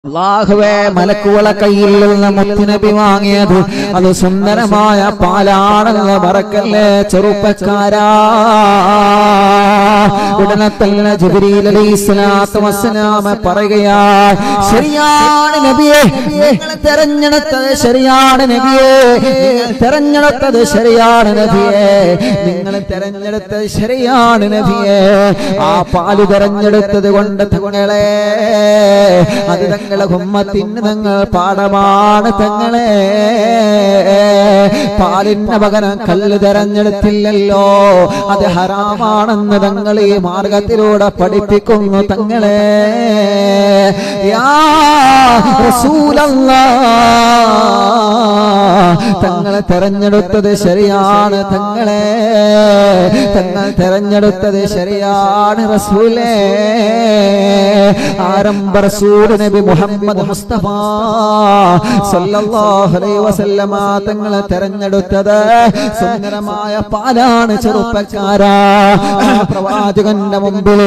അല്ലാഹുവേ, മലക്കുകളെ കയ്യിൽ നിന്ന് മുത്തുനബി വാങ്ങിയത് അത് സുന്ദരമായ പാലാണെന്ന് മറക്കല്ലേ ചെറുപ്പക്കാരാ. ഉടനെ തന്നെ ജിബ്രീൽ അലൈഹിസ്സലാത്തു വസ്സലാം പറയുകയാ, ശരിയാണ് നബിയേ, നിങ്ങൾ തിരഞ്ഞെടുത്തത് ശരിയാണ് നബിയേ, നിങ്ങൾ തിരഞ്ഞെടുത്തത് ശരിയാണ് നബിയേ, നിങ്ങൾ തിരഞ്ഞെടുത്തത് ശരിയാണ് നബിയേ. ആ പാല് തിരഞ്ഞെടുത്തത് കൊണ്ട് തങ്ങളെ അത് തങ്ങളെ ഉമ്മത്തിന് തങ്ങൾ പാഠമാണ് തങ്ങളെ. പാലിന് പകരം കല്ല് തെരഞ്ഞെടുത്തില്ലല്ലോ, അത് ഹറാമാണെന്ന് തങ്ങൾ ഈ മാർഗത്തിലൂടെ പഠിപ്പിക്കുന്നു തങ്ങളെ. യാ റസൂലല്ലാഹ്, തങ്ങളെ തെരഞ്ഞെടുത്തത് ശരിയാണ് തങ്ങളെ, തങ്ങൾ തെരഞ്ഞെടുത്തത് ശരിയാണ് റസൂലേ. ആരംഭ റസൂൽ നബി മുഹമ്മദ് മുസ്തഫ സല്ലല്ലാഹു അലൈഹി വസല്ലമ തങ്ങളെ തെരഞ്ഞെടുത്തത് സുന്ദരമായ പാലാണ് ചെറുപ്പക്കാരാ. പ്രവാചകന്റെ മുമ്പിൽ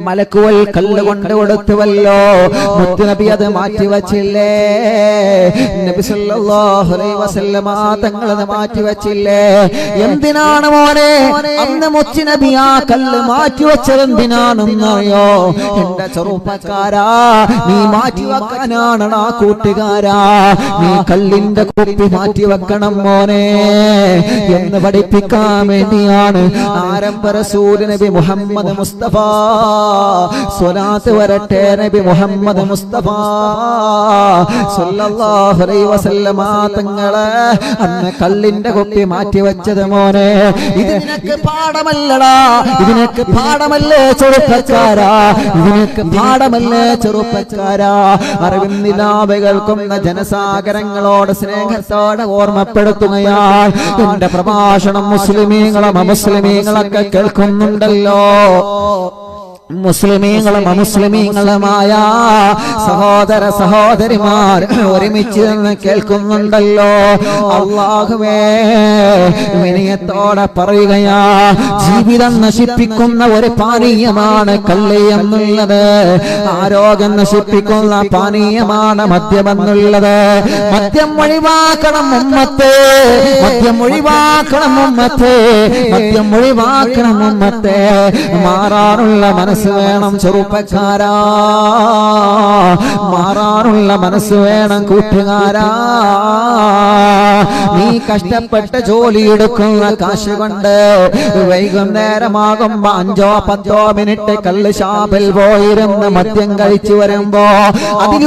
മലക്കുകൾ കല്ല് കൊണ്ട് കൊടുത്തുവല്ലോ, മുത്തുനബി അത് മാറ്റിവച്ചില്ലേ, നബി സല്ലല്ലാഹു അലൈഹി വസല്ലമ തങ്ങൾ അത് മാറ്റിവച്ചില്ലേ. എന്തിനാണ് മോനെ അന്ന് മുത്തുനബി ആ കല്ല് മാറ്റിവെച്ചത്? എന്തിനാണെന്നറിയോ എന്റെ ചെറുപ്പക്കാരാ? നീ മാറ്റിവെക്കാനാണ് ആ കൂട്ടുകാരാ, നീ കല്ലിന്റെ കുപ്പി മാറ്റിവെക്കണം മോനെ എന്ന് പഠിപ്പിക്കാൻ വേണ്ടിയാണ് ആരംഭ റസൂൽ നബി മുഹമ്മദ് മുസ്തഫ സ്വലാത്ത് വരട്ടെ നബി മുഹമ്മദ് മുസ്തഫ സല്ലല്ലാഹു അലൈഹി വസല്ലമ തങ്ങളെ അന്ന് കല്ലിന്റെ കുപ്പി മാറ്റിവെച്ചത് മോനെ. ഇത് നിനക്ക് പാഠമല്ലടാ, ഇതിനൊക്കെ പാഠമല്ലേ ചെറുപ്പക്കാരാ, ഇതിനൊക്കെ പാഠമല്ലേ ചെറുപ്പക്കാരാ. അറിവിന്ദിലാവ് കേൾക്കുന്ന ജനസാഗരങ്ങളോട് സ്നേഹത്തോടെ ഓർമ്മപ്പെടുത്തുകയാൽ എന്റെ പ്രഭാഷണം മുസ്ലിമീങ്ങളും അമുസ്ലിമീങ്ങളൊക്കെ കേൾക്കുന്നുണ്ടല്ലോ. മുസ്ലിമീങ്ങളും അമുസ്ലിമീങ്ങളുമായ സഹോദര സഹോദരിമാർ ഒരുമിച്ച് നിന്ന് കേൾക്കുന്നുണ്ടല്ലോ. അല്ലാഹുവേ, വിനയത്തോടെ പറയുകയാ, ജീവിതം നശിപ്പിക്കുന്ന ഒരു പാനീയമാണ് കള്ള് എന്നുള്ളത്, ആരോഗ്യം നശിപ്പിക്കുന്ന പാനീയമാണ് മദ്യമെന്നുള്ളത്. മദ്യം ഒഴിവാക്കണം ഉമ്മത്തേ, മദ്യം ഒഴിവാക്കണം ഉമ്മത്തേ, മദ്യം ഒഴിവാക്കണം ഉമ്മത്തേ. മാറാനുള്ള മനസ്സ് വേണം ചെറുപ്പക്കാരാ, മാറാനുള്ള മനസ്സ് വേണം കൂട്ടുകാരാ. നീ കഷ്ടപ്പെട്ട് ജോലിയെടുക്കുന്ന കാശ് കൊണ്ട് വൈകുന്നേരമാകുമ്പോ 5-10 മിനിറ്റ് കള്ള് ഷാപ്പിൽ പോയിരുന്ന് മദ്യം കഴിച്ചു വരുമ്പോ അതിൽ